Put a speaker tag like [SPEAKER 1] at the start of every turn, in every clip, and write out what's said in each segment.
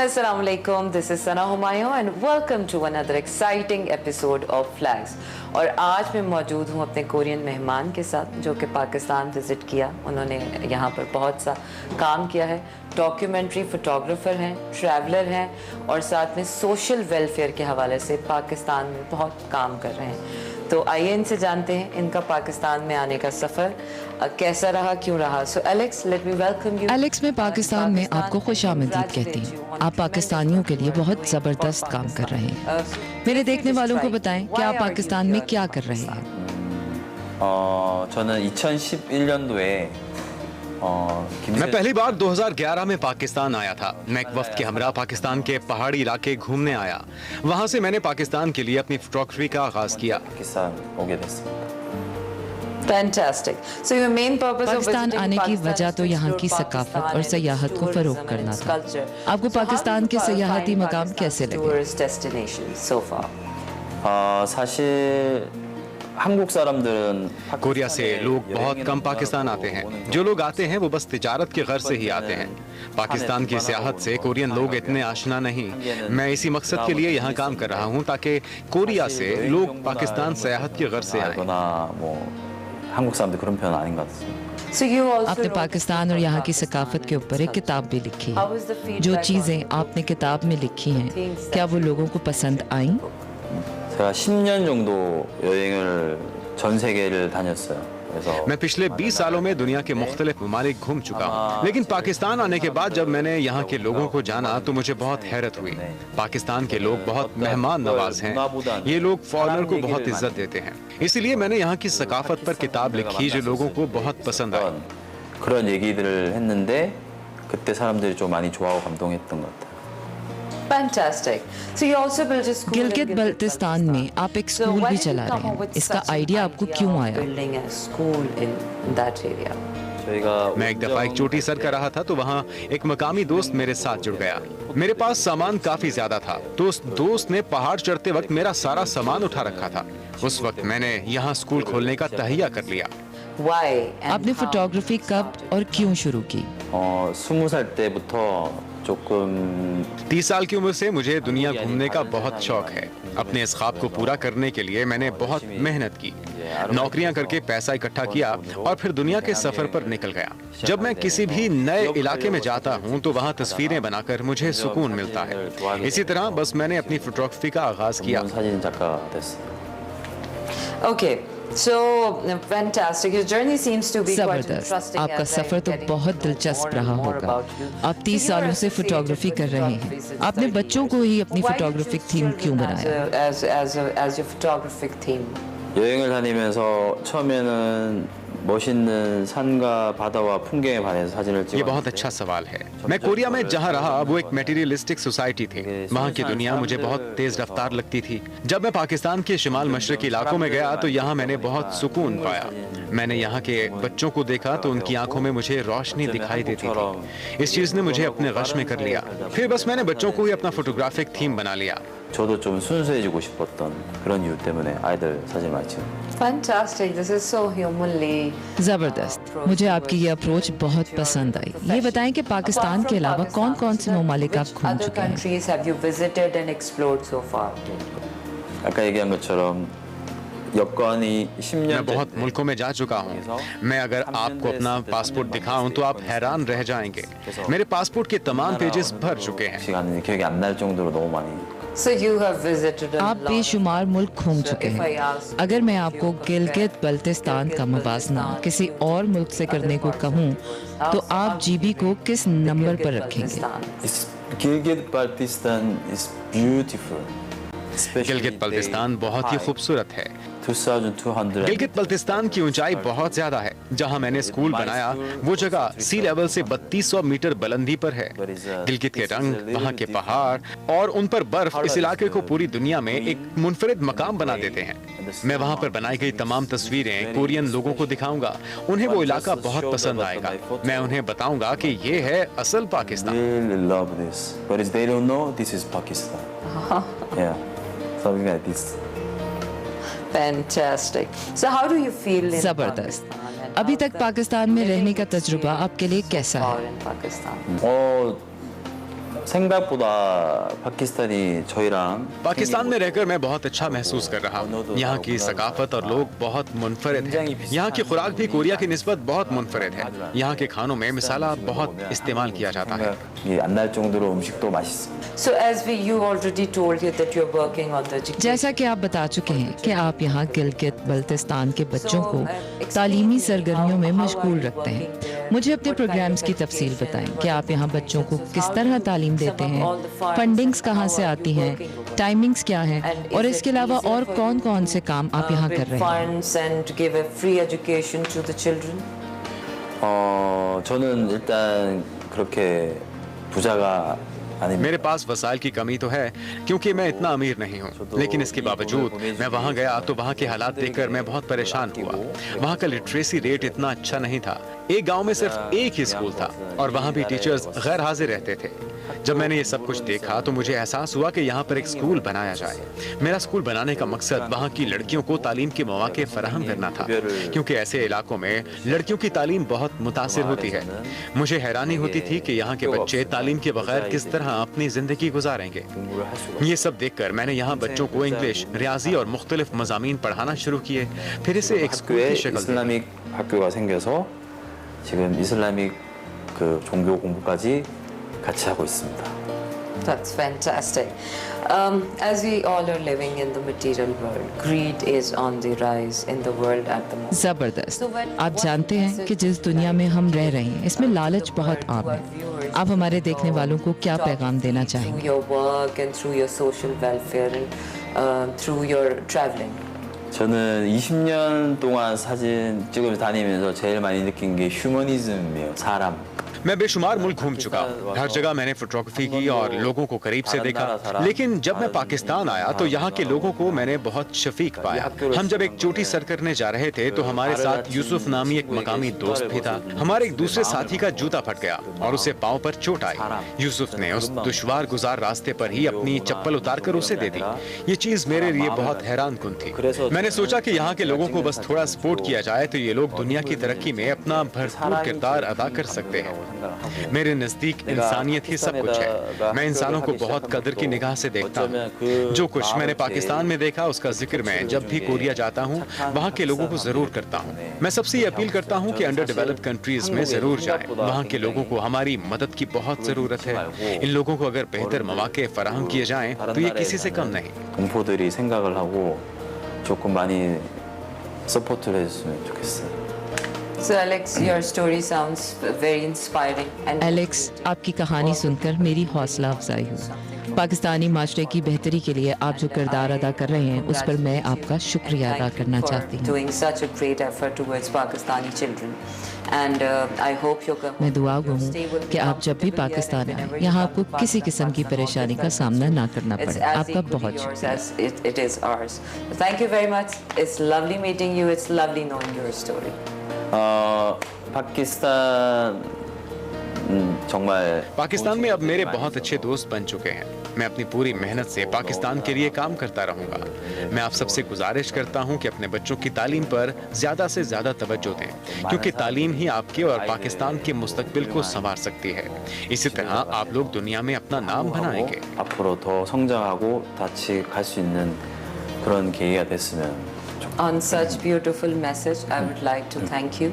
[SPEAKER 1] everyone, Assalamu alaikum. This is Sana Humayun and welcome to another exciting episode of Flags. और आज मैं मौजूद हूँ अपने कोरियन मेहमान के साथ जो कि पाकिस्तान विज़िट किया। उन्होंने यहाँ पर बहुत सा काम किया है, डॉक्यूमेंट्री फोटोग्राफर हैं, ट्रैवलर हैं और साथ में सोशल वेलफेयर के हवाले से पाकिस्तान में बहुत काम कर रहे हैं। तो आइए इनसे जानते हैं इनका पाकिस्तान में आने का सफ़र कैसा रहा, क्यों रहा। So Alex, let me welcome you.
[SPEAKER 2] Alex, मैं पाकिस्तान में आपको खुशामदीद कहती हूँ। आप पाकिस्तानियों के लिए बहुत ज़बरदस्त काम कर रहे हैं। मेरे देखने वालों को बताएं कि आप पाकिस्तान में क्या कर रहे हैं।
[SPEAKER 3] 저는 2011년도에
[SPEAKER 4] मैं पहली बार 2011 में पाकिस्तान आया था। मैं एक वफ्द के हमरा पाकिस्तान के पहाड़ी इलाके घूमने आया। वहाँ से मैंने पाकिस्तान के लिए अपनी फोटोग्राफी का आगाज किया।
[SPEAKER 3] Pakistan okay 됐습니다।
[SPEAKER 1] Fantastic. So your main purpose of
[SPEAKER 2] Pakistan
[SPEAKER 1] visiting
[SPEAKER 2] आने की
[SPEAKER 1] Pakistan
[SPEAKER 2] वजह तो
[SPEAKER 1] is to
[SPEAKER 2] यहाँ की
[SPEAKER 1] explore
[SPEAKER 2] सकाफत
[SPEAKER 1] Pakistan
[SPEAKER 2] और
[SPEAKER 1] and
[SPEAKER 2] सयाहत को
[SPEAKER 1] tourism
[SPEAKER 2] फरोग
[SPEAKER 1] and
[SPEAKER 2] करना
[SPEAKER 1] its
[SPEAKER 2] था।
[SPEAKER 1] culture.
[SPEAKER 2] आपको
[SPEAKER 1] So how
[SPEAKER 2] पाकिस्तान
[SPEAKER 1] do
[SPEAKER 2] के
[SPEAKER 1] you
[SPEAKER 2] सयाहती
[SPEAKER 1] find
[SPEAKER 2] मकाम कैसे
[SPEAKER 1] Pakistan's
[SPEAKER 2] लगे?
[SPEAKER 1] tourist destinations so far?
[SPEAKER 3] 사실 한국 사람들은
[SPEAKER 4] Korea से लोग बहुत कम पाकिस्तान आते हैं। जो लोग आते हैं वो बस तिजारत के गर्ज से ही आते हैं। पाकिस्तान की सियाहत से कोरियन लोग इतने आशना नहीं। मैं इसी मकसद के लिए यहाँ काम कर रहा हूँ ताकि कोरिया से लोग पाकिस्तान सियाहत के गर्ज से आएं।
[SPEAKER 3] 뭐 한국 사람들 그런 표현 아닌 것 같습니다।
[SPEAKER 1] So you also
[SPEAKER 2] आपने
[SPEAKER 1] wrote
[SPEAKER 2] पाकिस्तान और यहाँ की सकाफत के ऊपर एक किताब भी लिखी
[SPEAKER 1] How was the
[SPEAKER 2] है।
[SPEAKER 1] feedback
[SPEAKER 2] जो
[SPEAKER 1] on
[SPEAKER 2] चीज़ें आपने किताब में लिखी हैं, क्या वो लोगों को पसंद आईं?
[SPEAKER 3] 제가 10년 정도 여행을 전 세계를 다녔어요। 그래서
[SPEAKER 4] मैं पिछले 20 सालों में दुनिया के मुख्तलिफ ममालिक घूम चुका हूँ, लेकिन पाकिस्तान आने के बाद जब मैंने यहाँ के लोगों को जाना तो मुझे बहुत हैरत हुई। पाकिस्तान के लोग बहुत मेहमान नवाज हैं। ये लोग फॉरेनर को बहुत इज्जत देते हैं। इसीलिए मैंने यहाँ की सकाफत पर किताब लिखी जो लोगों को बहुत पसंद आई।
[SPEAKER 3] 그런 얘기들을 했는데 그때 사람들이 좀 많이 좋아하고 감동했던 것 같아요।
[SPEAKER 1] Fantastic. So you also built a school in
[SPEAKER 2] Gilgit Baltistan में आप एक
[SPEAKER 1] So
[SPEAKER 2] स्कूल
[SPEAKER 1] why
[SPEAKER 2] भी
[SPEAKER 1] did you
[SPEAKER 2] चला
[SPEAKER 1] come
[SPEAKER 2] रहे
[SPEAKER 1] up
[SPEAKER 2] हैं।
[SPEAKER 1] with
[SPEAKER 2] इसका
[SPEAKER 1] such an
[SPEAKER 2] आइडिया आपको
[SPEAKER 1] idea
[SPEAKER 2] क्यों
[SPEAKER 1] of
[SPEAKER 2] आया?
[SPEAKER 1] building a school in that area?
[SPEAKER 3] 저희가
[SPEAKER 4] मैं एक दफा एक चोटी सर कर रहा था तो वहाँ एक मकामी दोस्त मेरे साथ जुड़ गया। मेरे पास सामान काफी ज्यादा था तो उस दोस्त ने पहाड़ चढ़ते वक्त मेरा सारा सामान उठा रखा था। उस वक्त मैंने यहाँ स्कूल खोलने का तहिया कर लिया।
[SPEAKER 1] Why? And
[SPEAKER 2] आपने
[SPEAKER 1] how
[SPEAKER 2] फोटोग्राफी
[SPEAKER 1] you
[SPEAKER 2] कब
[SPEAKER 1] started?
[SPEAKER 2] और क्यों शुरू की?
[SPEAKER 3] 20살 때부터 조금
[SPEAKER 4] 30 साल की उम्र से मुझे दुनिया घूमने का बहुत शौक है। अपने इस ख्वाब को पूरा करने के लिए मैंने बहुत मेहनत की, नौकरियां करके पैसा इकट्ठा किया और फिर दुनिया के सफर पर निकल गया। जब मैं किसी भी नए इलाके में जाता हूं तो वहां तस्वीरें बनाकर मुझे सुकून मिलता है। इसी तरह बस मैंने अपनी फोटोग्राफी का आगाज किया।
[SPEAKER 3] 사진 작가가 됐어요।
[SPEAKER 1] Okay. So fantastic. Your journey seems to be quite
[SPEAKER 2] जबरदस्त।
[SPEAKER 1] interesting.
[SPEAKER 2] आपका
[SPEAKER 1] as
[SPEAKER 2] सफर
[SPEAKER 1] I'm
[SPEAKER 2] तो
[SPEAKER 1] getting
[SPEAKER 2] बहुत
[SPEAKER 1] to know
[SPEAKER 2] दिलचस्प
[SPEAKER 1] more
[SPEAKER 2] रहा
[SPEAKER 1] and more
[SPEAKER 2] होगा।
[SPEAKER 1] about you.
[SPEAKER 2] आप 30
[SPEAKER 1] So you're
[SPEAKER 2] सालों से
[SPEAKER 1] associated
[SPEAKER 2] फोटोग्राफी
[SPEAKER 1] with
[SPEAKER 2] कर रहे हैं।
[SPEAKER 1] photography since
[SPEAKER 2] आपने
[SPEAKER 1] 30
[SPEAKER 2] बच्चों को ही अपनी
[SPEAKER 1] years. Why did you
[SPEAKER 2] photographic
[SPEAKER 1] choose
[SPEAKER 2] theme क्यों
[SPEAKER 1] children
[SPEAKER 2] बनाया?
[SPEAKER 1] as your photographic theme?
[SPEAKER 3] 여행을 다니면서 처음에는 멋있는 산과 바다와 풍경에 반해서 사진을
[SPEAKER 4] ये
[SPEAKER 3] 찍었는데
[SPEAKER 4] बहुत अच्छा सवाल है। मैं कोरिया में जहाँ रहा वो एक मटेरियलिस्टिक सोसाइटी थी। वहाँ की दुनिया मुझे बहुत तेज रफ्तार लगती थी। जब मैं पाकिस्तान के शिमाल मशरकी इलाकों में गया तो यहाँ मैंने बहुत सुकून पाया। मैंने यहाँ के बच्चों को देखा तो उनकी आंखों में मुझे रोशनी दिखाई देती थी। इस चीज ने मुझे अपने वश में कर लिया। फिर बस मैंने बच्चों को ही अपना फोटोग्राफिक थीम बना लिया।
[SPEAKER 3] 저도 좀 순수해지고 싶었던 그런 이유 때문에 아이들 사진을 많이 찍어요।
[SPEAKER 1] Fantastic. This is so humanly.
[SPEAKER 2] जबरदस्त। मुझे आपकी ये अप्रोच बहुत पसंद आई। ये बताएं कि पाकिस्तान के अलावा कौन कौन से ममालिक आप
[SPEAKER 1] Which
[SPEAKER 2] घूम
[SPEAKER 1] other
[SPEAKER 2] चुके हैं?
[SPEAKER 1] countries have you visited and explored so far?
[SPEAKER 3] 아까 얘기한 것처럼 여권이 10년
[SPEAKER 4] मैं बहुत मुल्कों में जा चुका हूँ। मैं अगर आपको अपना पासपोर्ट दिखाऊं तो आप हैरान रह जाएंगे। मेरे पासपोर्ट के तमाम पेजेस भर चुके हैं।
[SPEAKER 3] 시간이 기억이 안 날 정도로 너무 많이
[SPEAKER 1] So you have visited a
[SPEAKER 2] आप
[SPEAKER 1] lot.
[SPEAKER 2] बेशुमार मुल्क घूम चुके
[SPEAKER 1] if I
[SPEAKER 2] हैं।
[SPEAKER 1] ask
[SPEAKER 2] अगर मैं आपको गिलगित बल्तिस्तान का मुवाजना किसी और मुल्क से करने को कहूँ तो आप जीबी को किस नंबर पर रखेंगे?
[SPEAKER 3] Gilgit Baltistan is beautiful.
[SPEAKER 4] गिलगित बल्तिस्तान बहुत ही खूबसूरत है।
[SPEAKER 3] 2200
[SPEAKER 4] गिलगित बल्तिस्तान की ऊंचाई बहुत ज्यादा है। जहां मैंने स्कूल बनाया वो जगह सी लेवल से 3200 मीटर बुलंदी पर है। गिलगित के रंग, वहां के पहाड़ और उन पर बर्फ इस इलाके को पूरी दुनिया में एक मुनफरिद मकाम बना देते हैं। मैं वहां पर बनाई गई तमाम तस्वीरें कोरियन लोगों को दिखाऊंगा। उन्हें वो इलाका बहुत पसंद आएगा। मैं उन्हें बताऊंगा कि ये है असल Pakistan.
[SPEAKER 3] really love this but they don't know this is Pakistan. Yeah, something like this.
[SPEAKER 1] Fantastic. So how do you feel in
[SPEAKER 2] जबरदस्त।
[SPEAKER 1] Pakistan and
[SPEAKER 2] अभी
[SPEAKER 1] how's
[SPEAKER 2] तक
[SPEAKER 1] the
[SPEAKER 2] पाकिस्तान में रहने का
[SPEAKER 1] living
[SPEAKER 2] तजुर्बा
[SPEAKER 1] experience
[SPEAKER 2] आपके लिए कैसा
[SPEAKER 1] or
[SPEAKER 2] है?
[SPEAKER 1] in Pakistan?
[SPEAKER 3] 생각보다 पाकिस्तानी 저희랑
[SPEAKER 4] पाकिस्तान में रहकर मैं बहुत अच्छा महसूस कर रहा हूँ। यहाँ की सकाफत और लोग बहुत मुनफरिद हैं। यहाँ की खुराक भी कोरिया की निस्बत बहुत मुनफरिद है। यहाँ के खानों में मिसाला बहुत इस्तेमाल किया जाता है।
[SPEAKER 3] 안 날 정도로 음식도 맛있어.
[SPEAKER 1] So as you already told you that you're working on the education.
[SPEAKER 2] जैसा कि आप बता चुके हैं कि आप यहाँ गिलगित बल्तिस्तान के बच्चों को तालीमी सरगर्मियों में मशगूल रखते हैं। मुझे अपने प्रोग्राम्स की तफसील बताएं कि आप यहाँ बच्चों को किस तरह तालीम देते हैं, फंडिंग्स कहाँ से आती हैं, टाइमिंग्स क्या हैं और इसके अलावा और कौन-कौन से काम आप यहाँ कर रहे हैं।
[SPEAKER 1] Funds and give a free education to the children.
[SPEAKER 3] 저는 일단 그렇게 부자가 아닙니다.
[SPEAKER 4] मेरे पास वसाइल की कमी तो है क्योंकि मैं इतना अमीर नहीं हूँ, लेकिन इसके बावजूद मैं वहाँ गया तो वहाँ के हालात देखकर मैं बहुत परेशान हुआ। वहाँ का लिटरेसी रेट इतना अच्छा नहीं था। एक गांव में सिर्फ एक ही स्कूल था और वहाँ भी टीचर्स गैर हाजिर रहते थे। जब मैंने ये सब कुछ देखा तो मुझे एहसास हुआ कि यहाँ पर एक स्कूल बनाया जाए। मेरा स्कूल बनाने का मकसद वहाँ की लड़कियों को तालीम के मौके फराहम करना था, क्योंकि ऐसे इलाकों में लड़कियों की तालीम बहुत मुतासिर होती है। मुझे हैरानी होती थी कि यहाँ के बच्चे तालीम के बगैर किस तरह अपनी जिंदगी गुजारेंगे। ये सब देखकर मैंने यहाँ बच्चों को इंग्लिश, रियाजी और मुख्तलिफ मज़ामीन पढ़ाना शुरू किए। फिर इसे एक स्कूल की शक्ल दी।
[SPEAKER 3] 이슬라믹 학교가 생겨서 지금 이슬라믹 그 종교 공부까지 같이 하고 있습니다.
[SPEAKER 1] That's fantastic. As we all are living in the material world, greed is on the rise in the world at the moment.
[SPEAKER 2] जबरदस्त। आप जानते हैं कि जिस दुनिया में हम रह रहे हैं इसमें लालच बहुत आम है। आप हमारे देखने वालों को क्या पैगाम देना चाहेंगे?
[SPEAKER 1] Through your work and through your social welfare and through your traveling.
[SPEAKER 3] 저는 20년 동안 사진 찍으러 다니면서 제일 많이 느낀 게 휴머니즘이에요. 사람.
[SPEAKER 4] मैं बेशुमार मुल्क घूम चुका हूँ। हर जगह मैंने फोटोग्राफी की और लोगों को करीब से देखा, लेकिन जब मैं पाकिस्तान आया तो यहाँ के लोगों को मैंने बहुत शफीक पाया। हम जब एक चोटी सर करने जा रहे थे तो हमारे साथ यूसुफ नामी एक मकामी दोस्त भी था। हमारे एक दूसरे साथी का जूता फट गया और उसे पांव पर चोट आई। यूसुफ ने उस दुश्वार गुजार रास्ते पर ही अपनी चप्पल उतारकर उसे दे दी। ये चीज मेरे लिए बहुत हैरान कुन थी। मैंने सोचा कि यहाँ के लोगों को बस थोड़ा सपोर्ट किया जाए तो ये लोग दुनिया की तरक्की में अपना भरपूर किरदार अदा कर सकते हैं। मेरे नजदीक इंसानियत ही सब कुछ है। मैं इंसानों को बहुत कदर की निगाह से देखता हूँ। जो कुछ मैंने पाकिस्तान में देखा उसका जिक्र मैं जब भी कोरिया जाता हूँ वहाँ के लोगों को जरूर करता हूँ। मैं सबसे ये अपील करता हूँ कि अंडर डेवलप्ड कंट्रीज में जरूर जाएं। वहाँ के लोगों को हमारी मदद की बहुत जरूरत है। इन लोगों को अगर बेहतर मौके फराहम किए जाएं तो ये किसी से कम नहीं।
[SPEAKER 3] 동포들이 생각을 하고 조금 많이 서포트를 해줬으면 좋겠어요.
[SPEAKER 1] So Alex, your story sounds very inspiring. And
[SPEAKER 2] Alex, आपकी कहानी सुनकर मेरी हौसला अफजाई हुई। पाकिस्तानी माशरे की बेहतरी के लिए आप जो किरदार अदा कर रहे हैं उस पर मैं आपका शुक्रिया अदा करना चाहती हूँ।
[SPEAKER 1] doing such a great effort towards Pakistani children. And I hope you're
[SPEAKER 2] मैं दुआ गो हूँ कि आप जब भी पाकिस्तान आए यहाँ आपको किसी किस्म की परेशानी का सामना ना करना पड़े। आपका बहुत शुक्रिया।
[SPEAKER 1] it is ours. Thank you very much. It's lovely meeting you. It's lovely knowing your story.
[SPEAKER 3] Pakistan 정말
[SPEAKER 4] Pakistan में अब मेरे बहुत अच्छे दोस्त बन चुके हैं। मैं अपनी पूरी मेहनत से पाकिस्तान के लिए काम करता रहूंगा। मैं आप सबसे गुजारिश करता हूं कि अपने बच्चों की तालीम पर ज्यादा से ज्यादा तवज्जो दें, क्योंकि तालीम ही आपके और पाकिस्तान के मुस्तकबिल को संवार सकती है। इसी तरह आप लोग दुनिया में अपना नाम बनाएंगे।
[SPEAKER 3] 앞으로 더 성장하고 같이 갈 수 있는 그런 계기가 됐으면
[SPEAKER 1] On such beautiful message, I would like to thank you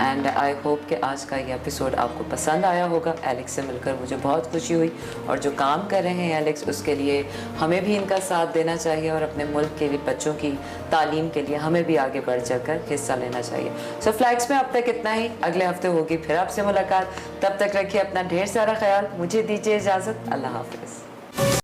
[SPEAKER 1] and I hope कि आज का ये एपिसोड आपको पसंद आया होगा। एलेक्स से मिलकर मुझे बहुत खुशी हुई और जो काम कर रहे हैं एलेक्स उसके लिए हमें भी इनका साथ देना चाहिए और अपने मुल्क के लिए बच्चों की तालीम के लिए हमें भी आगे बढ़ चढ़कर हिस्सा लेना चाहिए। सो फ्लैग्स में अब तक इतना ही। अगले हफ्ते होगी फिर आपसे मुलाकात। तब तक रखिए अपना ढेर सारा ख्याल। मुझे दीजिए इजाज़त। अल्लाह हाफिज़।